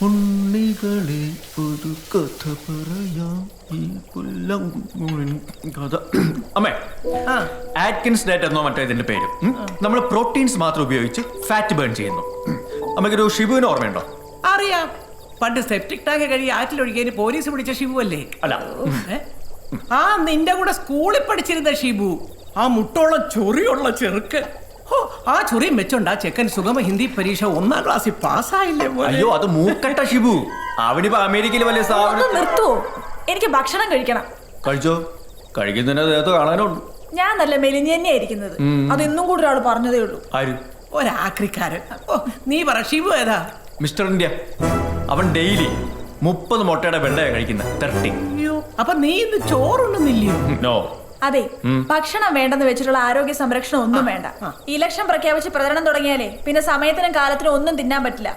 ഉണ്ണികളെ ഒരു കഥ പറയാം ഈ കൊല്ലം കഥ. അമ്മേ, ആറ്റ്കിൻസ് ഡയറ്റ് എന്നോ മറ്റോ ഇതിന്റെ പേര്. നമ്മൾ പ്രോട്ടീൻസ് മാത്രം ഉപയോഗിച്ച് ഫാറ്റ് ബേൺ ചെയ്യുന്നു. അമ്മയ്ക്കൊരു ഷിബുവിന് ഓർമ്മയുണ്ടോ? അറിയാം, പണ്ട് സെപ്റ്റിക് ടാങ്ക് കഴിയും ആറ്റിലൊഴിക്കാൻ പോലീസ് പിടിച്ച ഷിബു അല്ലേ? അല്ല, ആ നിന്റെ കൂടെ സ്കൂളിൽ പഠിച്ചിരുന്ന ഷിബു, ആ മുട്ടോളം ചൊറിയുള്ള ചെറുക്കൻ. ആ ചൊറിയും വെച്ചോണ്ട് ആ ചെക്കൻ സുഗമ ഹിന്ദി പരീക്ഷ 1ാം ക്ലാസ്സിൽ പാസ്സായില്ലേ? അയ്യോ, അത് മൂക്കട്ട ഷിബു. അവനിപ്പോ അമേരിക്കയിൽ വലിയ സ്ഥാപനം. നിർത്തുവോ? എനിക്ക് ഭക്ഷണം കഴിക്കണം. കഴിച്ചോ? കഴിക്കുന്നതിന് ദേഹത്ത് കാണാനുണ്ട്. ഞാൻ നല്ല മെലിഞ്ഞ തന്നെയായിരിക്കുന്നത്. അത് ഇന്നും കൂടി ഒരാൾ പറഞ്ഞതേ ഉള്ളൂ. ആര്? ഒരാക്രിക്കാരൻ. ഓ, നീ പറ, ഷിബു ഏതാ? Mister India. അവൻ ഡെയിലി 30 മുട്ടയുടെ വെള്ളയാണ് കഴിക്കുന്നത്. 30. അയ്യോ, അപ്പൊ നീ ഇന്ന് ചോറുണ്ടെന്നില്ലയോ? നോ. അതെ, ഭക്ഷണം വേണ്ടെന്ന് വെച്ചിട്ടുള്ള ആരോഗ്യ സംരക്ഷണം ഒന്നും വേണ്ട. ഇലക്ഷൻ പ്രഖ്യാപിച്ച് പ്രചരണം തുടങ്ങിയാലേ പിന്നെ സമയത്തിനും കാലത്തിനും ഒന്നും തിന്നാൻ പറ്റില്ല.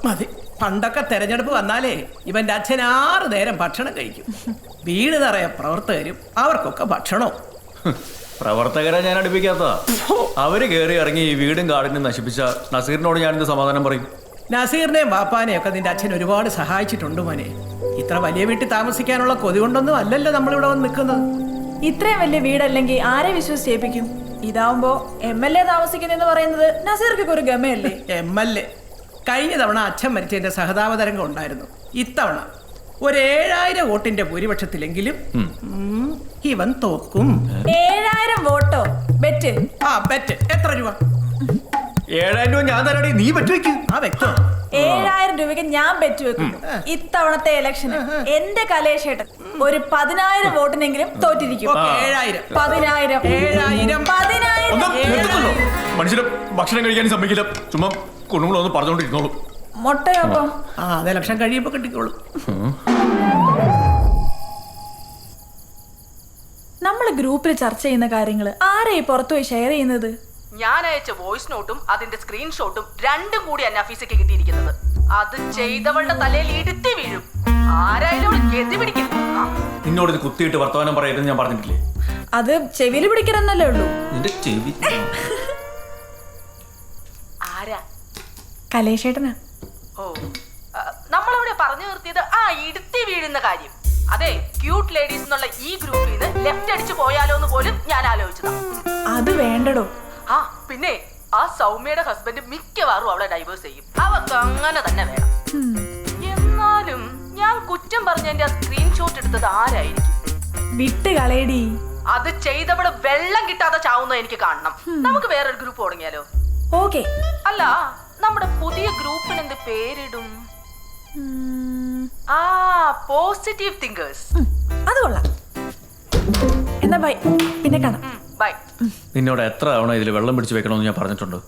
മതി. പണ്ടൊക്കെ തെരഞ്ഞെടുപ്പ് വന്നാലേ ഇവന്റെ അച്ഛൻ 6 നേരം ഭക്ഷണം കഴിക്കും. വീട് നിറയെ പ്രവർത്തകരും, അവർക്കൊക്കെ ഭക്ഷണവും. പ്രവർത്തകരെ ഞാൻ അടുപ്പിക്കാത്തതാ. അവര് കയറി ഇറങ്ങി ഈ വീടും കാടിനും നശിപ്പിച്ച നസീറിനോട് ഞാൻ എന്ത് സമാധാനം പറയും? നസീറിനെയും വാപ്പാനെയും ഒക്കെ നിന്റെ അച്ഛൻ ഒരുപാട് സഹായിച്ചിട്ടുണ്ട് മോനെ. ഇത്ര വലിയ വീട്ടിൽ താമസിക്കാനുള്ള കൊതി കൊണ്ടൊന്നും അല്ലല്ലോ നമ്മളിവിടെ വന്ന് നിൽക്കുന്നത്. ഇത്രയും വലിയ വീടല്ലെങ്കിൽ ആരെ വിശ്വസിച്ചേപ്പിക്കും? ഇതാവുമ്പോ MLA താമസിക്കുന്നെന്ന് പറയുന്നത് നസീർക്ക് ഒരു ഗമയല്ലേ? MLA കഴിഞ്ഞ തവണ അച്ഛൻ മരിച്ചതിന്റെ സഹതാപതരംഗം ഉണ്ടായിരുന്നു. ഇത്തവണ ഒരു 7000 വോട്ടിന്റെ ഭൂരിപക്ഷത്തിലെങ്കിലും ഇവൻ തോക്കും. 7000 വോട്ടോ? ബെറ്റ്? ആ ബെറ്റ്. എത്ര രൂപ? 7000 രൂപ ഞാൻ തരാടി, നീ പറ്റുവയ്ക്ക്. ആ വെക്കോ. 7000 രൂപയ്ക്ക് ഞാൻ ബെറ്റ് വെക്കുന്നു. ഇത്തവണത്തെ ഇലക്ഷന് എന്റെ കലേശേട്ടൻ ഒരു 10000 വോട്ടിനെങ്കിലും തോറ്റിരിക്കും. 7000. 10000. 1000. മനുഷ്യരെ ഭക്ഷണം കഴിക്കാൻ സമ്മതിക്കില്ല. ചുമ്മാ കുടുംബങ്ങളൊന്ന് പറഞ്ഞോണ്ടിരുന്നോളൂ. മുട്ടയോപ്പോ? ആ, അത് ഇലക്ഷൻ കഴിയുമ്പോ കിട്ടിക്കോളൂ. നമ്മള് ഗ്രൂപ്പിൽ ചർച്ച ചെയ്യുന്ന കാര്യങ്ങൾ ആരെ പുറത്തുപോയി ഷെയർ ചെയ്യുന്നത്? ഞാൻ അയച്ച വോയിസ് നോട്ടും അതിന്റെ സ്ക്രീൻഷോട്ടും രണ്ടും കൂടി നഫീസയ്ക്ക് കിട്ടിയിരിക്കുന്നത്. അത് ചെയ്തവളുടെ തലയിൽ ഇടുത്തി വീഴും. ആരായാലും ഗതി പിടിക്കും. നിന്നോട് ഇത് കുത്തിയിട്ട് വർത്തമാനം പറയരുതെന്ന് ഞാൻ പറഞ്ഞിട്ടില്ലേ? അത് ചെവിയിൽ പിടിക്കണമെന്നല്ലേ ഉള്ളൂ. നിന്റെ ചെവി. ആരാ? കലേശേട്ടനാ. ഓ, നമ്മളവിടെ പറഞ്ഞു നിർത്തിയത് ആ ഇടുത്തി വീഴുന്ന കാര്യം. അതെ, ക്യൂട്ട് ലേഡീസ് എന്നുള്ള ഈ ഗ്രൂപ്പിൽ നിന്ന് ലെഫ്റ്റ് അടിച്ചു പോയാലോ എന്ന് പോലും ഞാൻ ആലോചിച്ചതാ. അത് വേണ്ടടോ. ആ പിന്നെ ആ സൗമ്യയുടെ ഹസ്ബൻഡ് മിക്കവാറും അവളെ ഡൈവേഴ്സ് ചെയ്യും. അവക്ക് അങ്ങനെ തന്നെ വേണം. എന്നാലും ഞാൻ കുറ്റം പറഞ്ഞതിന്റെ ആ സ്ക്രീൻഷോട്ട് എടുത്തത് ആരായിരിക്കും? വിട്ട് കളയടി. അത് ചെയ്തവള് വെള്ളം കിട്ടാതെ ചാവുന്ന എനിക്ക് കാണണം. നമുക്ക് വേറൊരു ഗ്രൂപ്പ് തുടങ്ങിയാലോ? ഓക്കെ. അല്ല, നമ്മുടെ പുതിയ ഗ്രൂപ്പിന് എന്ത് പേരിടും? ആ, പോസിറ്റീവ് തിങ്കേഴ്സ്. അത് കൊള്ളാം. എന്നാ ബൈ, പിന്നെ കാണാം. ബൈ. നിന്നോട് എത്ര തവണ ഇതിൽ വെള്ളം പിടിച്ച് വെക്കണമെന്ന് ഞാൻ പറഞ്ഞിട്ടുണ്ടോ?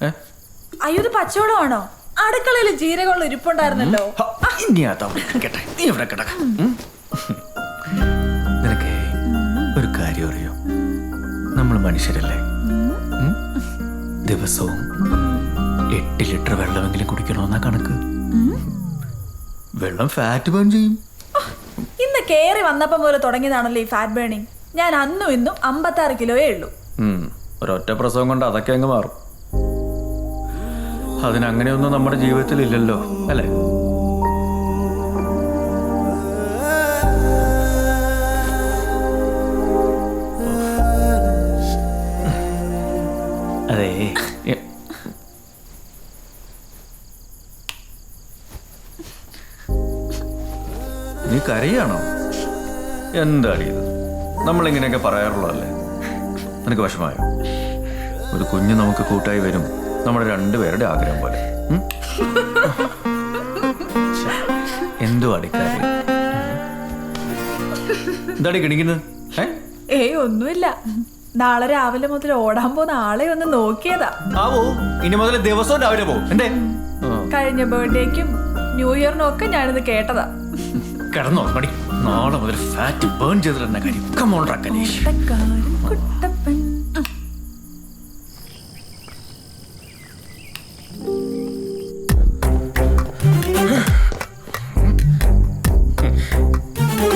അയ്യോ, ഇത് പച്ചവെള്ളമാണോ? അടുക്കളയിൽ ജീരകമുള്ള ഇരിപ്പുണ്ടായിരുന്നല്ലോ. നിനക്ക് ഒരു കാര്യം അറിയോ? നമ്മൾ മനുഷ്യരല്ലേ? ദിവസവും 8 ലിറ്റർ വെള്ളമെങ്കിലും കുടിക്കണമെന്നാ കണക്ക്. വെള്ളം ഫാറ്റ് ബേൺ ചെയ്യും. ഇന്ന് കേറി വന്നപ്പം പോലെ തുടങ്ങിയതാണല്ലോ ഈ ഫാറ്റ് ബേണിങ്. ഞാൻ അന്നും ഇന്നും 56 കിലോയേ ഉള്ളൂ. ഒരൊറ്റ പ്രസവം കൊണ്ട് അതൊക്കെ അങ്ങ് മാറും. അതിനങ്ങനെയൊന്നും നമ്മുടെ ജീവിതത്തിൽ ഇല്ലല്ലോ, അല്ലേ? അതെ, നീ കരയാണോ? എന്താടി ഇത്? നമ്മളിങ്ങനെയൊക്കെ പറയാറുള്ളതല്ലേ? നിനക്ക് വിഷമായോ? ഒരു കുഞ്ഞ് നമുക്ക് കൂട്ടായി വരും, നമ്മുടെ 2 പേരുടെ ആഗ്രഹം പോലെ. എന്തുവാടി കാര്യം? എന്താടി കിണിക്കുന്നത്? ഏയ് ഒന്നുമില്ല. നാളെ രാവിലെ മുതൽ ഓടാൻ പോകുന്ന ആളെ ഒന്ന് നോക്കിയതാ. ആവോ, ഇനി മുതൽ ദിവസവും രാവിലെ പോകും. എന്തേ? കഴിഞ്ഞ ബർത്ത്ഡേക്കും ന്യൂ ഇയറിനും ഒക്കെ ഞാനിത് കേട്ടതാ. കിടന്നോ മടി. നാളെ മുതൽ ഫാറ്റ് ബേൺ ചെയ്തിട്ട് തന്നെ കാര്യം. കം ഓൺ റക്കനേഷ്.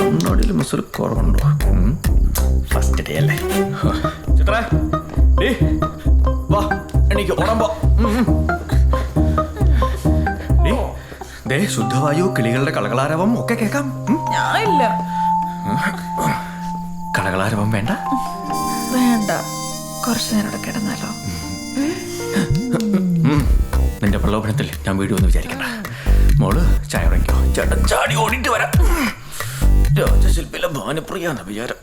കണ്ണാടിയിൽ മസൊരു കുറവുണ്ടോ? ഫസ്റ്റ് ഡേ അല്ലേ? ചിത്രേ, വാ, എനിക്ക് ഓടാൻ പോ. ദേ ശുദ്ധവായു, കിളികളുടെ കളകളാരവം ഒക്കെ കേൾക്കാം. ഞാൻ ഇല്ല. കളകളാരവം വേണ്ട? വേണ്ട, കുറച്ചു നേരം ഇവിടെ കിടന്നാലോ? നിന്റെ പ്രലോഭനത്തിൽ ഞാൻ വീടുമെന്ന് വിചാരിക്കണ്ട. മോള് ചായ ഉറങ്ങിക്കോ. ചേട്ടൻ ചാടി ഓടിയിട്ട് വരാം. രാജശില്പിയിലെ ഭാനുപ്രിയാന്ന വിചാരം.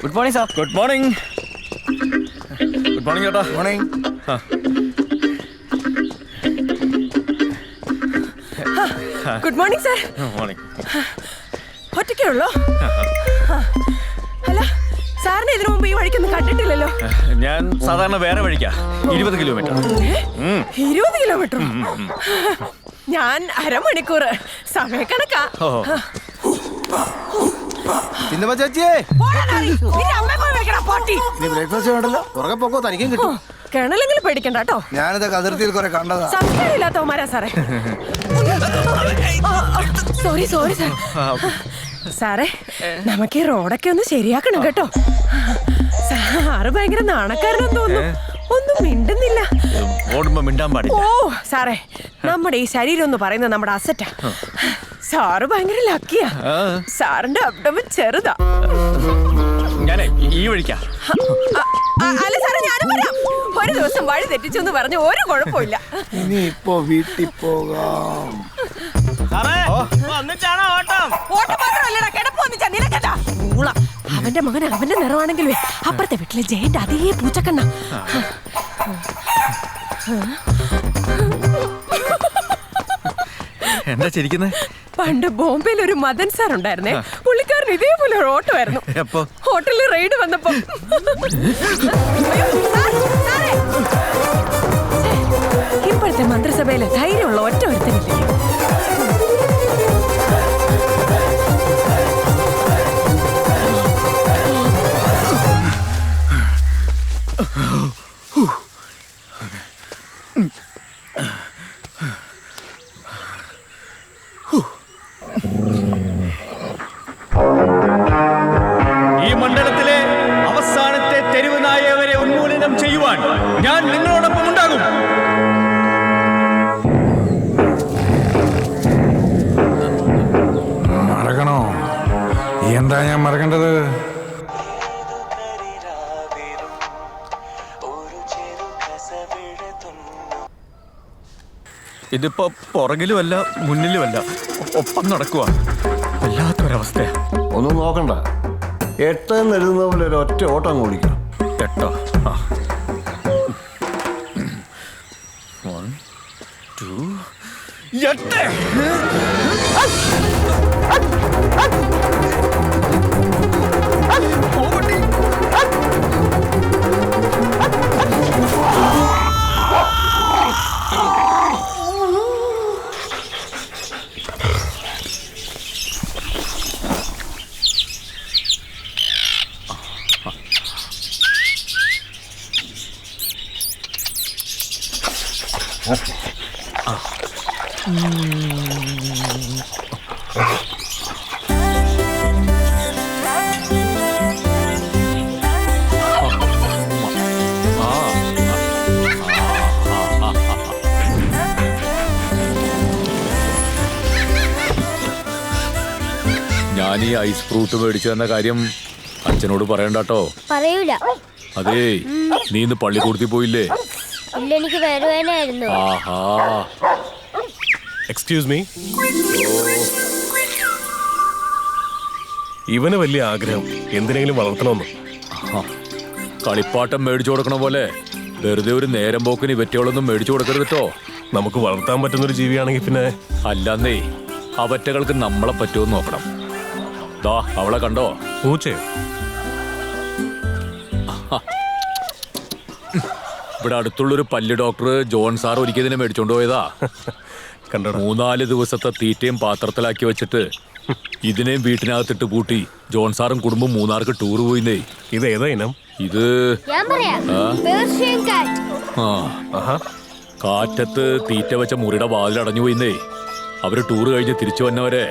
Good morning sir. Good morning. Good morning ചേട്ടാ. Morning. Good morning sir. Morning. ഒറ്റയ്ക്കേ ഉള്ളോ? അല്ല, സാറിനെ ഇതിനു മുമ്പ് ഈ വഴിക്കൊന്നും കണ്ടിട്ടില്ലല്ലോ. ഞാൻ സാധാരണ വേറെ വഴിക്കാ. 20 കിലോമീറ്റർ. 20 കിലോമീറ്റർ? ഞാൻ അരമണിക്കൂർ. സമയക്കണക്കാ. പിന്നെ ചേച്ചിയെ നീ ബ്രേക്ക്ഫാസ്റ്റ് വേണ്ടല്ലോ, പുറകെ പോക്കോ, തനിക്കും കിട്ടും. കിണലെങ്കിലും പേടിക്കണ്ട കേട്ടോ. ഞാനിതൊക്കെ അതിർത്തിയിൽ കുറെ കണ്ടതാ. സംസ്കാരമില്ലാത്തവന്മാരാ സാറേ. Sorry sorry sir. സാറേ, നമുക്ക് ഈ റോഡൊക്കെ ഒന്ന് ശരിയാക്കണം കേട്ടോ. സാറ് ഭയങ്കര നാണക്കാരനെന്ന് തോന്നുന്നു. ഒന്നും മിണ്ടുന്നില്ല. ഓടുമ്പോ മിണ്ടാൻ പാടില്ല. ഓ സാറേ, നമ്മുടെ ഈ ശരീരം എന്ന് പറയുന്നത് നമ്മുടെ അസറ്റാ. സാറ് ഭയങ്കര ലക്കിയാ. സാറിന്റെ അബ്ഡമൻ ചെറുതാ. ഞാനേ ഈ വഴിക്കാ. അല്ല സാറേ, ഞാനും വരാം. ഒരു ദിവസം വഴി തെറ്റിച്ചെന്ന് പറഞ്ഞ് ഒരു കുഴപ്പമില്ല. ഇനി ഇപ്പൊ വീട്ടിൽ പോകാം. ഓട്ടം മാത്രമല്ലടാ, കിടപ്പ് വന്നിച്ചാ നിനക്കല്ല. അവന്റെ മകൻ അവന്റെ നിറമാണെങ്കിലേ അപ്പുറത്തെ വീട്ടിലെ ജയന്റെ അതേ പൂച്ചക്കണ്ണ. എന്താ ചിരിക്കുന്നേ? പണ്ട് ബോംബെയിൽ ഒരു മദൻ സാർ ഉണ്ടായിരുന്നേ. പുള്ളിക്കാരൻ ഇതേപോലെ ഒരു ഓട്ടമായിരുന്നു. ഹോട്ടലിൽ റെയ്ഡ് വന്നപ്പോ. ഇപ്പോഴത്തെ മന്ത്രിസഭയിലെ ധൈര്യമുള്ള ഒറ്റ ഒരുത്തനില്ലേ? ഈ മണ്ഡലത്തിലെ അവസാനത്തെ തെരുവ് നായവരെ ഉന്മൂലനം ചെയ്യുവാൻ ഞാൻ നിങ്ങളോടൊപ്പം ഉണ്ടാകും. മറക്കണോ? എന്താ ഞാൻ മറക്കേണ്ടത്? ഇതിപ്പോ പുറകിലുമല്ല മുന്നിലുമല്ല, ഒപ്പം നടക്കുക. വല്ലാത്തൊരവസ്ഥയാ. ഒന്നും നോക്കണ്ട, 8 എഴുതുന്ന പോലെ ഒരു ഒറ്റ ഓട്ടം ഓടിക്കണം. 8. 1 2 8. ഞാൻ ഈ ഐസ് ഫ്രൂട്ട് മേടിച്ചു തന്ന കാര്യം അച്ഛനോട് പറയണ്ടോ? പറയൂല. അതേ, നീ ഇന്ന് പള്ളിക്കൂടത്തിൽ പോയില്ലേ? ഇല്ല, എനിക്ക് വേദനയായിരുന്നു. ആഹാ. Excuse me. ഇവന് വലിയ ആഗ്രഹം എന്തിനെങ്കിലും വളർത്തണമെന്ന്. കളിപ്പാട്ടം മേടിച്ചു കൊടുക്കണ പോലെ വെറുതെ ഒരു നേരം പോക്കിന് ഇവറ്റകളൊന്നും മേടിച്ചു കൊടുക്കരുത് കേട്ടോ. നമുക്ക് വളർത്താൻ പറ്റുന്നൊരു ജീവിയാണെങ്കിൽ പിന്നെ. അല്ലാന്നേ, അവറ്റകൾക്ക് നമ്മളെ പറ്റുമെന്ന് നോക്കണം. ദാ അവളെ കണ്ടോ? പൂച്ചയോ? ഇവിടെ അടുത്തുള്ളൊരു പല്ല് ഡോക്ടർ ജോൺ സാർ ഒരിക്കതിനെ മേടിച്ചോണ്ട് പോയതാ. കണ്ടോ? 3-4 ദിവസത്തെ തീറ്റയും പാത്രത്തിലാക്കി വെച്ചിട്ട് ഇതിനെയും വീട്ടിനകത്തിട്ട് പൂട്ടി ജോൺ സാറും കുടുംബം മൂന്നാർക്ക് ടൂർ പോയിന്നേ. ഇത് ഏതാ ഇനം? ഇത് ഞാൻ പറയാം. പേർഷ്യൻ കാറ്റ്. ആ കാറ്റത്ത് തീറ്റ വെച്ച മുറിയുടെ വാതിലടഞ്ഞു പോയിന്നേ. അവര് ടൂർ കഴിഞ്ഞ് തിരിച്ചു വന്നവരെ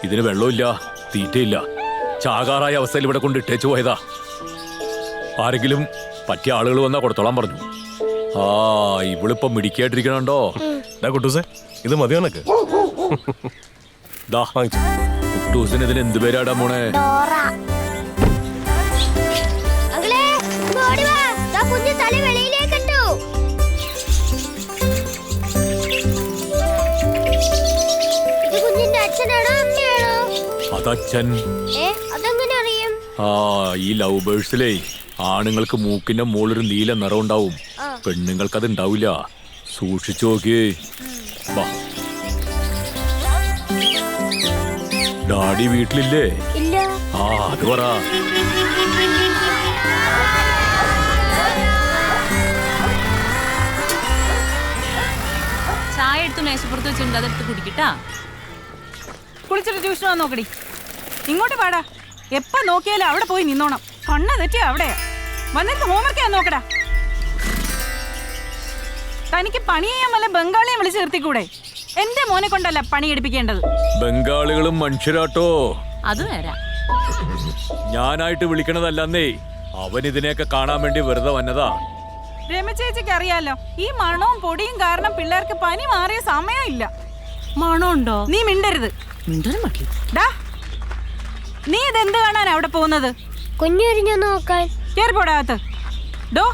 ഇതിന് വെള്ളമില്ല, തീറ്റയില്ല, ചാകാറായ അവസ്ഥയിൽ ഇവിടെ കൊണ്ട് ഇട്ടേച്ചു പോയതാ. ആരെങ്കിലും പറ്റിയ ആളുകൾ വന്നാ കൊടുത്തോളാൻ പറഞ്ഞു. ആ ഇവളിപ്പം മിടിക്കായിട്ടിരിക്കണോ? കുട്ടൂസേ, ഇത് മതിയോ നിനക്ക്? കുട്ടൂസിന് ഇതിന് എന്ത് പേരാടാ മോണെ? അങ്ങളെ, ഇങ്ങ് ഓടി വാ. ദാ കുഞ്ഞ് തല വെളിയിലേക്ക് ഇട്ടു. ഇത് കുഞ്ഞിന്റെ അച്ഛനാണോ അമ്മയാണോ? അതച്ഛൻ. അതെങ്ങനെ അറിയും? ആ ഈ ലവ് ബേഴ്സിലേ ആണുങ്ങൾക്ക് മൂക്കിന്റെ മുകളിലൊരു നീല നിറം ഉണ്ടാവും, പെണ്ണുങ്ങൾക്ക് അത് ഉണ്ടാവില്ല. സൂക്ഷിച്ചു നോക്കിയേ. വാ, ഡാഡി വീട്ടിലില്ലേ? ഇല്ല. ആ അത് പറ. ചായ എടുത്ത് മേശപ്പുറത്ത് വെച്ചിട്ടുണ്ട്, അതെടുത്ത് കുടിക്കട്ടാ. കുളിച്ചിട്ട് ട്യൂഷൻ വന്ന് നോക്കടി. ഇങ്ങോട്ട് പാടാ. എപ്പ നോക്കിയാലും അവിടെ പോയി നിന്നോണം. കണ്ണ് തെറ്റിയാ അവിടെയാ. വന്നിട്ട് ഹോംവർക്ക് നോക്കടാ. തനിക്ക് പണി ചെയ്യാൻ വല്ല ബംഗാളിയെ വിളിച്ച് നിർത്തിക്കൂടെ? എന്റെ മോനെ കൊണ്ടല്ല പണി എടുപ്പിക്കേണ്ടത്. ബംഗാളികളും മനുഷ്യരാട്ടോ. അത് നേരാ. ഞാനായിട്ട് വിളിക്കണതല്ലെന്നേ, അവൻ ഇതിനെയൊക്കെ കാണാൻ വേണ്ടി വെറുതെ വന്നതാ. രമചേച്ചിക്ക് അറിയാലോ, ഈ മണവും പൊടിയും കാരണം പിള്ളേർക്ക് പനി മാറിയ സമയമില്ല. മണമുണ്ടോ? നീ മിണ്ടരുത്. നീ ഇതെന്ത് കാണാൻ അവിടെ പോകുന്നത്? കുഞ്ഞുരിഞ്ഞു നോക്കാൻ. കേറിപ്പോടാകത്ത്. ഡോ,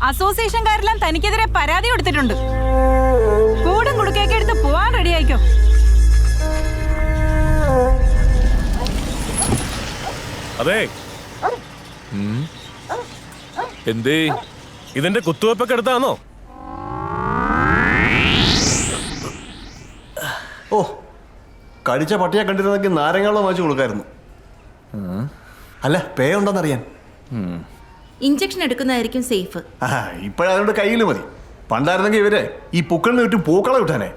അസോസിയേഷൻകാരെല്ലാം തനിക്കെതിരെ പരാതി കൊടുത്തിട്ടുണ്ട്. കൂടും കുടുക്കൊക്കെ എടുത്ത് പോവാൻ റെഡി ആയിക്കോ. അതെ, എന്തേ ഇതിന്റെ കുത്തുവെപ്പൊക്കെ എടുത്താണോ? ഓ, കടിച്ച പട്ടിയെ കണ്ടിരുന്നെങ്കിൽ നാരങ്ങളും വാങ്ങിച്ചു കൊടുക്കായിരുന്നു. അല്ല, പേ ഉണ്ടെന്നറിയാൻ. ഇഞ്ചക്ഷൻ എടുക്കുന്നതായിരിക്കും സേഫ്. ഇപ്പോഴതുകൊണ്ട് കയ്യിൽ മതി. പണ്ടായിരുന്നെങ്കിൽ ഇവര് ഈ പുക്കളിന് ചുറ്റും പൂക്കളെ വിട്ടാനേ.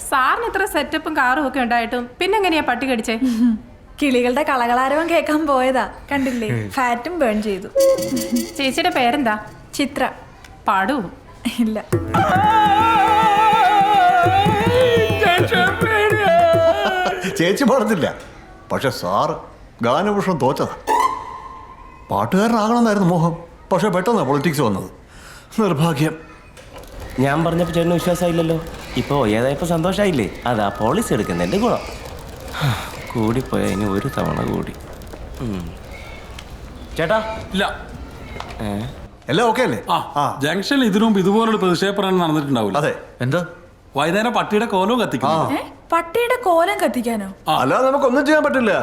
സാറിന് ഇത്ര സെറ്റപ്പും കാറും ഒക്കെ ഉണ്ടായിട്ടും പിന്നെ എങ്ങനെയാ പട്ടി കടിച്ചേ? കിളികളുടെ കളകളാരവം കേൾക്കാൻ പോയതാ, കണ്ടില്ലേ? ഫാറ്റും ബേൺ ചെയ്തു. ചേച്ചിയുടെ പേരെന്താ? ചിത്ര. പാടൂ? ഇല്ല. ചേച്ചി പാടത്തില്ല, പക്ഷെ സാറ് ഗാനഭൂഷണം തോറ്റതാ. പാട്ടുകാരനാകണമെന്നായിരുന്നു മോഹം, പക്ഷെ പെട്ടെന്നാണ് പൊളിറ്റിക്സ് വന്നത്. നിർഭാഗ്യം. ഞാൻ പറഞ്ഞപ്പോൾ ചേട്ടന് വിശ്വാസമായില്ലല്ലോ. ഇപ്പോൾ ഏതായപ്പോൾ സന്തോഷമായില്ലേ? അതാ പോളിസി എടുക്കുന്നതിൻ്റെ ഗുണം. കൂടിപ്പോയാൽ ഇനി ഒരു തവണ കൂടി. ചേട്ടാ ഇല്ല, എല്ലാം ഓക്കെ അല്ലേ? ജംഗ്ഷനിൽ ഇതിനു മുമ്പ് ഇതുപോലൊരു പ്രതിഷേധം നടന്നിട്ടുണ്ടാവില്ല. അതെ. എന്താ? വൈകുന്നേരം പട്ടിയുടെ കോലവും കത്തിക്കും. പട്ടിയുടെ കോലം കത്തിക്കാനോ? അല്ലാതെ നമുക്കൊന്നും ചെയ്യാൻ പറ്റില്ല.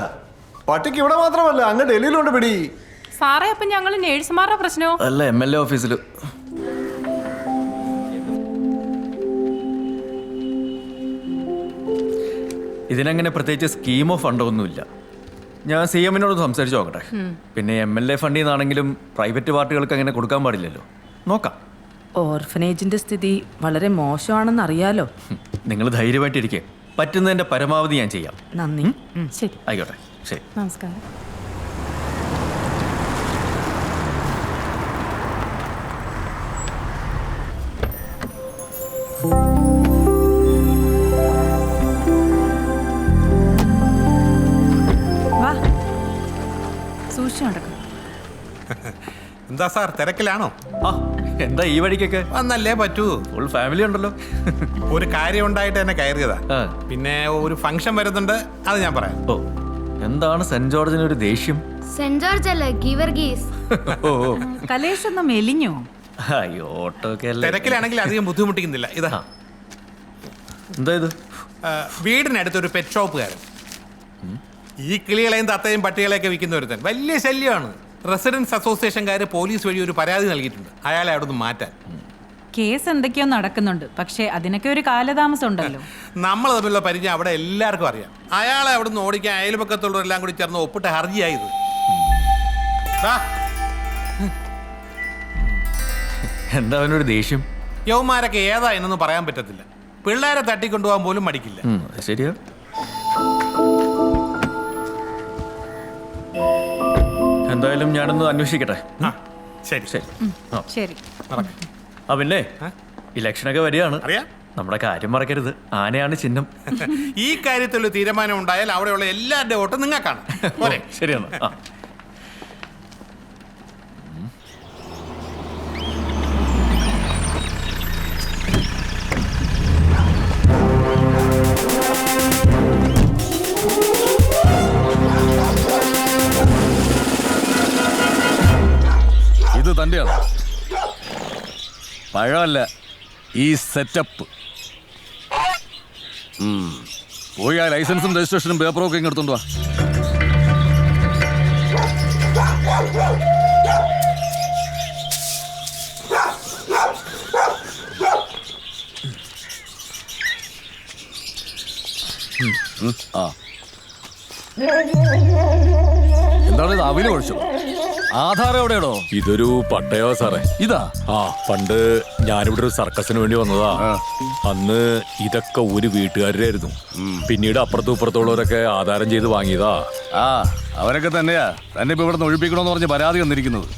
പട്ടിക്ക് ഇവിടെ മാത്രമല്ല, അങ്ങ് ഡൽഹിയിലുണ്ട് പിടി. സാറേ, അപ്പം ഞങ്ങൾ നേഴ്സുമാരുടെ പ്രശ്നമോ? അല്ല, MLA ഓഫീസിൽ. ഇതിനങ്ങനെ പ്രത്യേകിച്ച് സ്കീമോ ഫണ്ടോ ഒന്നുമില്ല. ഞാൻ CM-നോട് സംസാരിച്ച് നോക്കട്ടെ. പിന്നെ MLA ഫണ്ടിൽ നിന്നാണെങ്കിലും പ്രൈവറ്റ് പാർട്ടികൾക്ക് അങ്ങനെ കൊടുക്കാൻ പാടില്ലല്ലോ. നോക്കാം. ഓർഫനേജിന്റെ സ്ഥിതി വളരെ മോശമാണെന്ന് അറിയാലോ. നിങ്ങൾ ധൈര്യമായിട്ടിരിക്കുക. പറ്റുന്നതിന്റെ പരമാവധി ഞാൻ ചെയ്യാം. നന്ദി. ശരി, ആയിക്കോട്ടെ. ശരി, നമസ്കാരം. വാ, സൂക്ഷിച്ചു നടക്കും. എന്താ സാർ, തിരക്കിലാണോ? ആ എന്താ ഈ വഴിക്കൊക്കെ? വന്നല്ലേ പറ്റൂ. ഫുൾ ഫാമിലി ഉണ്ടല്ലോ. ഒരു കാര്യം ഉണ്ടായിട്ട് എന്നെ കയറിയതാ. പിന്നെ ഒരു ഫംഗ്ഷൻ വരുന്നുണ്ട്, അത് ഞാൻ പറയാം. ഓ, എന്താണ് സെന്റ് ജോർജിന് ഒരു ദേഷ്യം? സെന്റ് ജോർജ് അല്ല, ഗീവർഗീസ്. ഓ, കലേഷ് ഒന്ന് മെലിഞ്ഞോ? അയ്യോ, ഓട്ടോ ഒക്കെ അല്ലേ. തിരക്കിലാണെങ്കിൽ അധികം ബുദ്ധിമുട്ടിക്കുന്നില്ല. ഇതാ എന്താ ഇത്? വീടിനടുത്തൊരു പെറ്റ് ഷോപ്പുകാരൻ ഈ കിളികളെയും തത്തയും പട്ടികളെയൊക്കെ വിൽക്കുന്ന ഒരുത്തൻ വലിയ ശല്യമാണ്. റെസിഡൻസ് അസോസിയേഷൻകാർ പോലീസ് വഴി ഒരു പരാതി നൽകിയിട്ടുണ്ട് അയാളെ അവിടെ നിന്ന് മാറ്റാൻ. കേസ് എന്തൊക്കെയോ നടക്കുന്നുണ്ട്, പക്ഷെ അതിനൊക്കെ ഒരു കാലതാമസം ഉണ്ടല്ലോ. നമ്മൾ തമ്മിലുള്ള പരിചയം അവിടെ എല്ലാവർക്കും അറിയാം. അയാളെ അവിടെ നിന്ന് ഓടിക്കാൻ അയൽപക്കത്തുള്ളവരെല്ലാം കൂടി ചേർന്ന് ഒപ്പിട്ട ഹർജിയായത്. എന്താ അവനൊരു ദേഷ്യം? യൗമാരൊക്കെ ഏതാ എന്നൊന്നും പറയാൻ പറ്റത്തില്ല. പിള്ളേരെ തട്ടിക്കൊണ്ടുപോകാൻ പോലും മടിക്കില്ല. ശരിയാ. എന്തായാലും ഞാനൊന്ന് അന്വേഷിക്കട്ടെ. ശരി ശരി. ശരി. പിന്നെ ഇലക്ഷനൊക്കെ വരികയാണ്. നമ്മുടെ കാര്യം മറക്കരുത്, ആനയാണ് ചിഹ്നം. ഈ കാര്യത്തിൽ ഒരു തീരുമാനം ഉണ്ടായാൽ അവിടെയുള്ള എല്ലാവരുടെ വോട്ടും നിങ്ങൾക്കാണ്. ശരിയാണ്. ഇത് തന്നെയാണ് പഴമല്ല, ഈ സെറ്റപ്പ്. പോയി ആ ലൈസൻസും രജിസ്ട്രേഷനും പേപ്പറും ഒക്കെ ഇങ്ങെടുത്തോണ്ട് വാ. എന്താണ് ഇത്, അവില് ഒഴിച്ചോ? ആധാരം എവിടെയാണോ? ഇതൊരു പട്ടയോ സാറേ. ഇതാ? പണ്ട് ഞാനിവിടെ ഒരു സർക്കസിന് വേണ്ടി വന്നതാ. അന്ന് ഇതൊക്കെ ഒരു വീട്ടുകാരുടെ ആയിരുന്നു. പിന്നീട് അപ്പുറത്തും ഇപ്പുറത്തുള്ളവരൊക്കെ ആധാരം ചെയ്ത് വാങ്ങിയതാ. അവരൊക്കെ തന്നെയാ തന്നെ ഇപ്പൊ ഇവിടെ ഒഴിപ്പിക്കണമെന്ന് പറഞ്ഞ് പരാതി വന്നിരിക്കുന്നത്.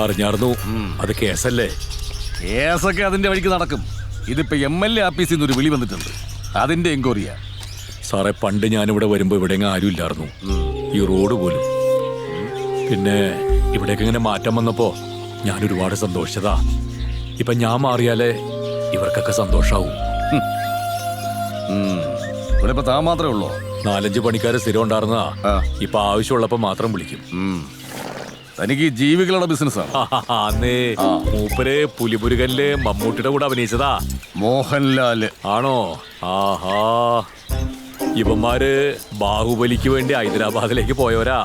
അറിഞ്ഞായിരുന്നു. അത് കേസല്ലേ? കേസൊക്കെ അതിന്റെ വഴിക്ക് നടക്കും. ഇതിപ്പോ MLA ആഫീസിൽ നിന്ന് ഒരു വിളി വന്നിട്ടുണ്ട്, അതിന്റെ എൻക്വയറിയാ. സാറേ, പണ്ട് ഞാനിവിടെ വരുമ്പോ ഇവിടെ ആരും ഇല്ലായിരുന്നു, ഈ റോഡ് പോലും. പിന്നെ ഇവിടേക്ക് ഇങ്ങനെ മാറ്റം വന്നപ്പോ ഞാൻ ഒരുപാട് സന്തോഷിച്ചതാ. ഇപ്പൊ ഞാൻ മാറിയാലേ ഇവർക്കൊക്കെ സന്തോഷാവും. ഇവിടെ ഇപ്പൊ താൻ മാത്രമേ ഉള്ളൂ? 4-5 പണിക്കാര് സ്ഥിരം ഉണ്ടായിരുന്നതാ. ഇപ്പൊ ആവശ്യമുള്ളപ്പോ മാത്രം വിളിക്കും. തനിക്ക് ജീവികളുടെ ബിസിനസ്സാണ്? അന്നേ മൂപ്പര് പുലിമുരുകനില് മമ്മൂട്ടിയുടെ കൂടെ അഭിനയിച്ചതാ. മോഹൻലാല് ആണോ? ആഹാ, ഇവന്മാര് ബാഹുബലിക്ക് വേണ്ടി ഹൈദരാബാദിലേക്ക് പോയവരാ.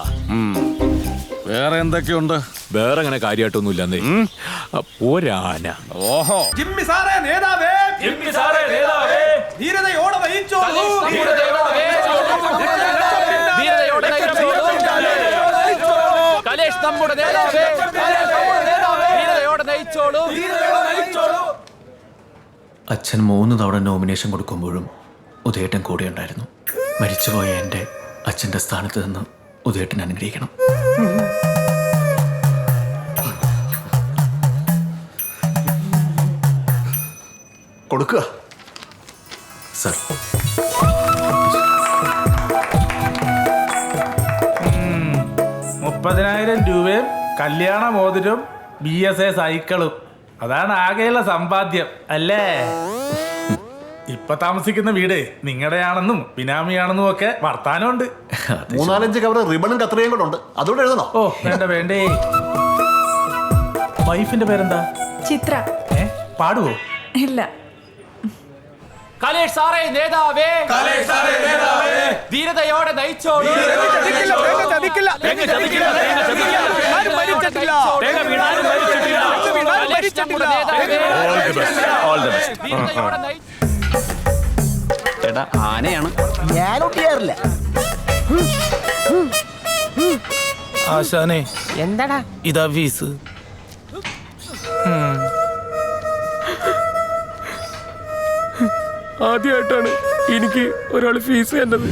വേറെ എന്തൊക്കെയുണ്ട്? വേറെ അങ്ങനെ കാര്യമായിട്ടൊന്നുമില്ലെന്നേ. ഒരാന. ഓഹോ. ജിമ്മി സാറേ നേതാവേ, ജിമ്മി സാറേ നേതാവേ, ധീരതയോടെ നയിച്ചോളൂ, ധീരതയോടെ കലേഷ് നമ്മുടെ നേതാവേ, ധീരതയോടെ നയിച്ചോളൂ. അച്ഛൻ 3 തവണ നോമിനേഷൻ കൊടുക്കുമ്പോഴും ഉദയേട്ടൻ കൂടെ ഉണ്ടായിരുന്നു. മരിച്ചുപോയ എൻ്റെ അച്ഛൻ്റെ സ്ഥാനത്ത് നിന്ന് ഉദയേട്ടൻ അനുഗ്രഹിക്കണം. കൊടുക്കുക സർ. 30,000 രൂപയും കല്യാണ മോതിരം BSA സൈക്കിളും, അതാണ് ആകെയുള്ള സമ്പാദ്യം അല്ലേ? ഇപ്പൊ താമസിക്കുന്ന വീട് നിങ്ങളുടെയാണെന്നും ബിനാമിയാണെന്നും ഒക്കെ വർത്താനമുണ്ട്. 3-4 കവർ റിബണും കത്രിയും കൂടെ ഉണ്ട്, അതുകൊണ്ട് എഴുതണോ? ഓ വേണ്ട വേണ്ടേ. വൈഫിന്റെ പേരെന്താ? ചിത്ര. പാടുവോ? ഇല്ല. കലേഷ് സാറേ നേതാവേ, കലേഷ് സാറേ നേതാവേ, ധീരതയോടെ നയിച്ചോളൂ. എടാ ആനയാണ്, ഞാനൊട്ടിയാറില്ല. ആശാനെ എന്താടാ ഇതാ ഫീസ്. ആദ്യമായിട്ടാണ് എനിക്ക് ഒരാൾ ഫീസ് തന്നത്.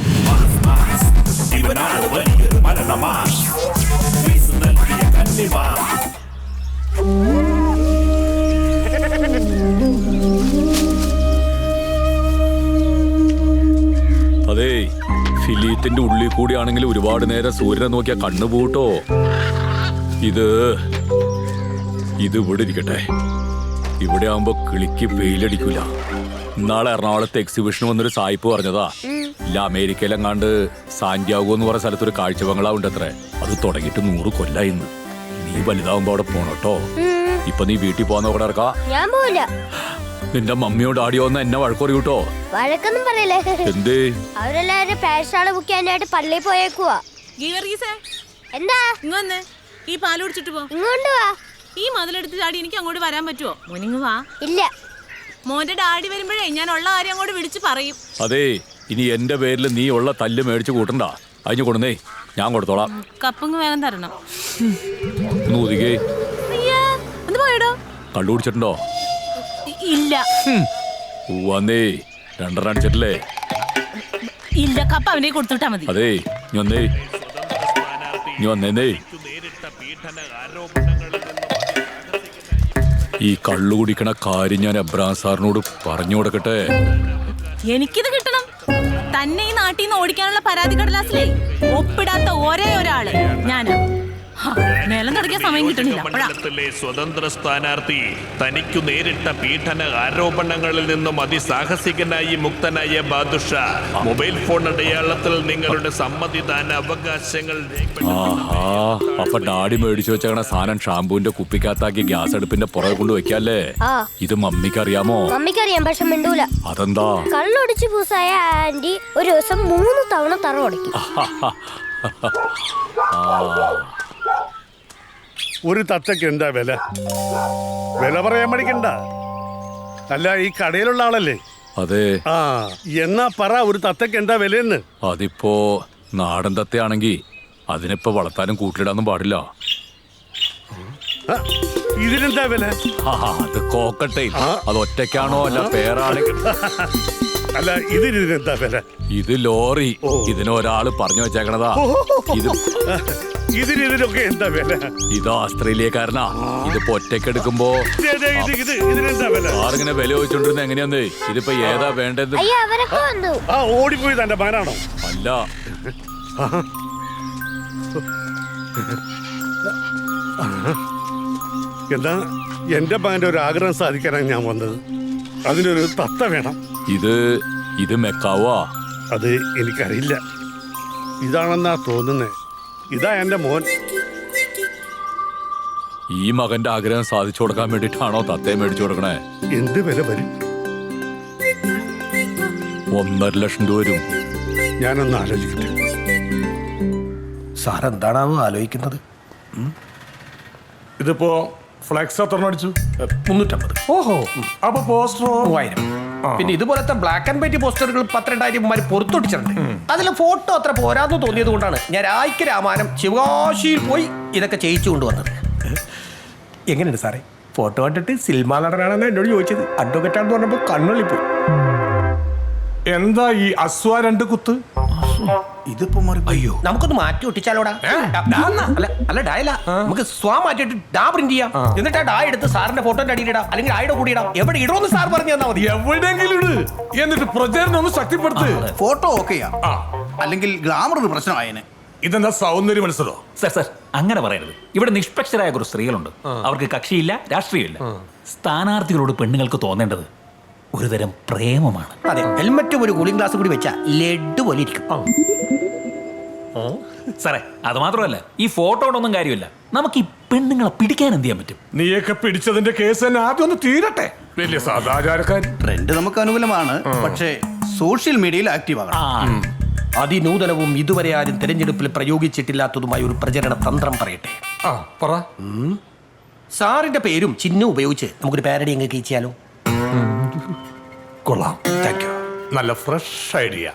അതേ, ഫിലീറ്റിന്റെ ഉള്ളിൽ കൂടിയാണെങ്കിൽ ഒരുപാട് നേരം സൂര്യനെ നോക്കിയാ കണ്ണുപൂട്ടോ. ഇത് ഇവിടെ ഇരിക്കട്ടെ. ഇവിടെ ആവുമ്പോ കിളിക്ക് വെയിലടിക്കൂല. ഇന്നാളെ എറണാകുളത്ത് എക്സിബിഷൻ വന്നൊരു സായിപ്പ് പറഞ്ഞതാ, ഇല്ല അമേരിക്കയിലെങ്ങാണ്ട് സാന്റിയാഗോ എന്ന് പറഞ്ഞ സ്ഥലത്തൊരു കാഴ്ച ബംഗ്ലാവുണ്ട് അത്രേ. അത് തുടങ്ങിയിട്ട് 100 കൊല്ലായിന്ന്. നീ വലുതാവുമ്പോ അവിടെ പോണോട്ടോ. ഇപ്പൊ നീ വീട്ടിൽ പോകാൻ കൂടെ ഇറക്കാ. ഞാൻ പോവില്ല. നിന്റെ മമ്മിയോ ഡാഡിയോ ഒന്ന് എന്നെ വഴക്കുറയൂട്ടോ. വഴക്കൊന്നും പറയല്ലേ. എന്തേ? അവരെല്ലാവരും പാരസാള് ബുക്ക് ചെയ്യാനായിട്ട് പള്ളിയിൽ പോയേക്കുവാ. എന്താ ഇങ്ങൊന്ന് ഈ പാല് കുടിച്ചിട്ട് പോ. ഇങ്ങോട്ട് വാ. ഈ മതിലെടുത്ത് ചാടി എനിക്ക് അങ്ങോട്ട് വരാൻ പറ്റുമോ? മോനിങ് വാ. ഇല്ല. മോന്റെ ഡാഡി വരുമ്പോഴേ ഞാൻ ഉള്ള കാര്യം അങ്ങോട്ട് വിളിച്ച് പറയും. അതെ, ഇനി എന്റെ പേരിൽ നീ ഉള്ള തല്ല് മേടിച്ച് കൂട്ടണ്ട. അതിന് കൊടുന്നേ, ഞാൻ കൊടുത്തോളാം. കപ്പങ്ങ് വേഗം തരണം. ഒന്ന് ഒതുകേ. ഒന്ന് പോയിടോ. കള്ളു കുടിച്ചിട്ടുണ്ടോ? ഇല്ല. വന്നേ, 2 അടിച്ചിട്ടില്ലേ? ഇല്ല, കപ്പ അവന്റെ കൊടുത്തുവിട്ടാ മതി. അതേ, നീ വന്നേ, നീ വന്നേ. ഈ കള്ളു കുടിക്കണ കാര്യം ഞാൻ എബ്രാം സാറിനോട് പറഞ്ഞു കൊടുക്കട്ടെ. എനിക്കിത് കിട്ടണം. തന്നെ ഈ നാട്ടിൽ നിന്ന് ഓടിക്കാനുള്ള പരാതി കടലാസിലേ ഒപ്പിടാത്ത ഒരേ ഒരാള് ഞാനാ. മേലം തുടങ്ങിയ സമയം കിട്ടണില്ല. മണ്ഡലത്തിലെ സ്വതന്ത്ര സ്ഥാനാർത്ഥി തനിക്കു നേരിട്ട പീഡന ആരോപണങ്ങളിൽ നിന്നും അതിസാഹസികനായി മുക്തനായ ബാദുഷ മൊബൈൽ ഫോൺ അടയാളത്തിൽ നിങ്ങളുടെ സമ്മതിദാന അവകാശങ്ങൾ. ആഹാ, അപ്പൊ ഡാഡി മേടിച്ചു വെച്ചേക്കണ സാധനം ഷാമ്പൂവിന്റെ കുപ്പിക്കകത്താക്കി ഗ്യാസ് അടുപ്പിന്റെ പുറകെ കൊണ്ട് വെക്കല്ലേ? ഇത് മമ്മിക്ക് അറിയാമോ? മമ്മിക്കറിയാം, പക്ഷെ മിണ്ടൂല. അതെന്താ? കള്ളൊടിച്ച് പൂസായ ആന്റി ഒരു ദിവസം 3 തവണ തറ ഉടക്കി. ഒരു തത്തയ്ക്ക് എന്താ വില? വില പറയാൻ മടിക്കണ്ട. അല്ല, ഈ കടയിലുള്ള ആളല്ലേ? അതെ. എന്നാ പറ, ഒരു തത്തയ്ക്ക് എന്താ വിലയെന്ന്? അതിപ്പോ നാടൻ തത്തയാണെങ്കി അതിനിപ്പോ വളർത്താനും കൂട്ടിലിടാനും പാടില്ല. ഇതിനെന്താ വില? അത് കോക്കട്ടെ. അത് ഒറ്റയ്ക്കാണോ അല്ല പേരാണെങ്കിൽ? അല്ല, ഇതിനെന്താ വില? ഇത് ലോറി. ഇതിന് ഒരാള് പറഞ്ഞു വെച്ചേക്കണതാ. ഇതിനൊക്കെ എന്താ വില? ഇത് ഓസ്ട്രേലിയക്കാരനാ. ഇതിപ്പോ ഒറ്റയ്ക്കെടുക്കുമ്പോ ആറിങ്ങനെ വില ചോദിച്ചോണ്ടിരുന്ന എങ്ങനെയാന്ന്? ഇതിപ്പോ ഏതാ വേണ്ടത്? ഓടിപ്പോയി തന്റെ മാനാണോ? അല്ല. എന്താ? എന്റെ മകന്റെ ഒരു ആഗ്രഹം സാധിക്കാനാണ് ഞാൻ വന്നത്. അതിനൊരു തത്ത വേണം. ഇത് മെക്കാവാ? അത് എനിക്കറിയില്ല. ഇതാണെന്നാ തോന്നുന്നേ. ഇതാ എന്റെ മോൻ. ഈ മകന്റെ ആഗ്രഹം സാധിച്ചു കൊടുക്കാൻ വേണ്ടിട്ടാണോ തത്തയെ മേടിച്ചു കൊടുക്കണേ? എന്ത് വില വരും? 1.5 ലക്ഷം രൂപ വരും. ഞാനൊന്ന് ആലോചിക്കട്ടെ. സാർ എന്താണാവോ ആലോചിക്കുന്നത്? ഇതിപ്പോ ഫ്ലെക്സ് എത്ര അടിച്ചു? 350. ഓഹോ, അപ്പൊ പോസ്റ്ററോ? 3000. പിന്നെ ഇതുപോലത്തെ ബ്ലാക്ക് ആൻഡ് വൈറ്റ് പോസ്റ്ററുകൾ 12,000 പുറത്തൊടിച്ചിട്ടുണ്ട്. അതിൽ ഫോട്ടോ അത്ര പോരാന്ന് തോന്നിയത് കൊണ്ടാണ് ഞാൻ രായ്ക്ക് രാമാനം ശിവകാശിയിൽ പോയി ഇതൊക്കെ ചെയ്യിച്ചു കൊണ്ടുവന്നത്. എങ്ങനെയുണ്ട് സാറേ? ഫോട്ടോ കണ്ടിട്ട് സിനിമാ നടനാണെന്ന് എന്നോട് ചോദിച്ചത്. അഡ്വക്കേറ്റാണെന്ന് പറഞ്ഞപ്പോ കണ്ണുള്ളിപ്പോയി. എന്താ ഈ അസ്വ 2 കുത്ത്? ഇതിപ്പോ അയ്യോ, നമുക്കൊന്ന് മാറ്റി ഒട്ടിച്ചാലോടാ? അല്ല ഡായല്ല, നമുക്ക് സ്വാ മാറ്റിട്ട് ഡാ പ്രിന്റ് ചെയ്യാം. എന്നിട്ട് ആ ഡാ എടുത്ത് സാറിന്റെ ഫോട്ടോന്റെ അടിയിലിടാം, അല്ലെങ്കിൽ ആയുടെ കൂടി ഇടാം. എവിടെ ഇടോന്ന് സാർ പറഞ്ഞു തന്നാ മതി. എവിടെയെങ്കിലും ഇട്, എന്നിട്ട് പ്രചാരണം ഒന്ന് ശക്തിപ്പെടുത്ത്. ഫോട്ടോ ഓക്കെയാ, അല്ലെങ്കിൽ ഗ്ലാമർ ഒരു പ്രശ്നമായേനെ. ഇതെന്താ സൗന്ദര്യ മത്സരോ? സർ അങ്ങനെ പറയരുത്. ഇവിടെ നിഷ്പക്ഷരായ കുറച്ച് സ്ത്രീകളുണ്ട്. അവർക്ക് കക്ഷിയില്ല, രാഷ്ട്രീയമില്ല. സ്ഥാനാർത്ഥികളോട് പെണ്ണുങ്ങൾക്ക് തോന്നേണ്ടത് ഒരുതരം പ്രേമമാണ്. അതെ, ഹെൽമറ്റും ഒരു കൂളിംഗ് ഗ്ലാസ് കൂടി വെച്ചാ ലഡ്ഡു പോലെ ഇരിക്കും. സാറേ, അത് മാത്രമല്ല, ഈ ഫോട്ടോടൊന്നും കാര്യമില്ല. നമുക്ക് ഈ പെണ്ണുങ്ങളെ പിടിക്കാൻ എന്ത് ചെയ്യാൻ പറ്റും? നീയൊക്കെ പിടിച്ചതിന്റെ കേസ് തന്നെ ആദ്യം ഒന്ന് തീരട്ടെ. വലിയ സദാചാരക്കാരൻ. ട്രെൻഡ് നമുക്ക് അനുകൂലമാണ്, പക്ഷേ സോഷ്യൽ മീഡിയയിൽ ആക്റ്റീവ് ആകണം. അതിനൂതനവും ഇതുവരെ ആരും തെരഞ്ഞെടുപ്പിൽ പ്രയോഗിച്ചിട്ടില്ലാത്തതുമായ ഒരു പ്രചരണ തന്ത്രം പറയട്ടെ. സാറിന്റെ പേരും ചിഹ്നം ഉപയോഗിച്ച് നമുക്കൊരു പാരഡി അങ്ങ് കഴിച്ചാലോ? കൊള്ളാം, താങ്ക് യു. നല്ല ഫ്രഷ് ഐഡിയ.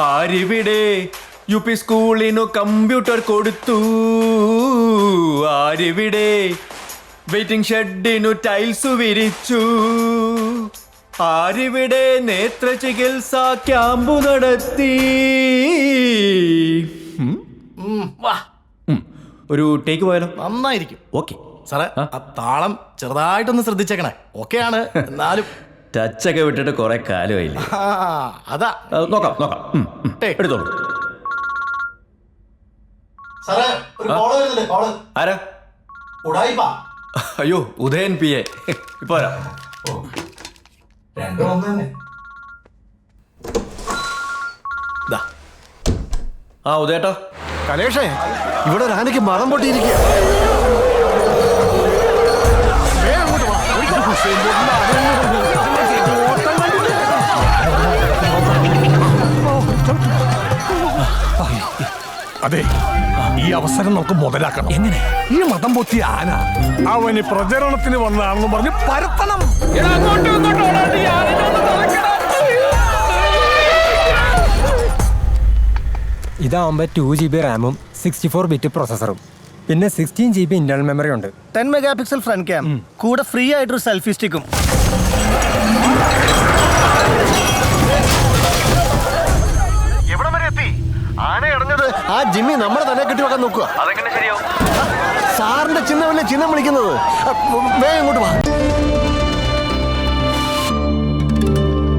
ആരിവിടെ UP സ്കൂളിനു കമ്പ്യൂട്ടർ കൊടുത്തു? ആരിവിടെ വെയിറ്റിംഗ് ഷെഡിനു ടൈൽസ് വിരിച്ചു? ആരിവിടെ നേത്ര ചികിത്സ ക്യാമ്പു നടത്തി? ഒരു ടേക്ക് പോയാലോ? നന്നായിരിക്കും. ഓക്കെ സാറേ, ആ താളം ചെറുതായിട്ടൊന്ന് ശ്രദ്ധിച്ചേക്കണേ. ഓക്കെയാണ്, എന്നാലും ടച്ചൊക്കെ വിട്ടിട്ട് കുറെ കാലമായില്ലേ? അതാ നോക്കാം. എടുത്തോളൂ. ആരാ? അയ്യോ, ഉദയൻ PA. ഇപ്പൊ വരാം. ഉദയേട്ടാ. കലേഷേ, ഇവിടെ ഒരു ആനയ്ക്ക് മതം പൊട്ടിയിരിക്കുക. അതെ, ഈ അവസരം നമുക്ക് മുതലാക്കണം. എങ്ങനെ? ഈ മതം പൊത്തിയ ആന അവന് പ്രചരണത്തിന് വന്നതാണെന്ന് പറഞ്ഞ് പരത്തണം. ഇതാവുമ്പോ 2 GB റാമും 64 ബിറ്റ് പ്രോസസറും പിന്നെ 16 GB ഇന്റർണൽ മെമ്മറി ഉണ്ട്. 10 മെഗാപിക്സൽ ഫ്രണ്ട് ക്യാം, കൂടെ ഫ്രീ ആയിട്ടൊരു സെൽഫി സ്റ്റിക്കും. ആ ജിമ്മി നമ്മളെ തന്നെ കെട്ടിവെക്കാൻ നോക്കുക. അതെങ്ങനെ ശരിയാവും? സാറിന്റെ ചിഹ്നമല്ലേ ചിഹ്നം വിളിക്കുന്നത്. വേഗം ഇങ്ങോട്ട് വാ.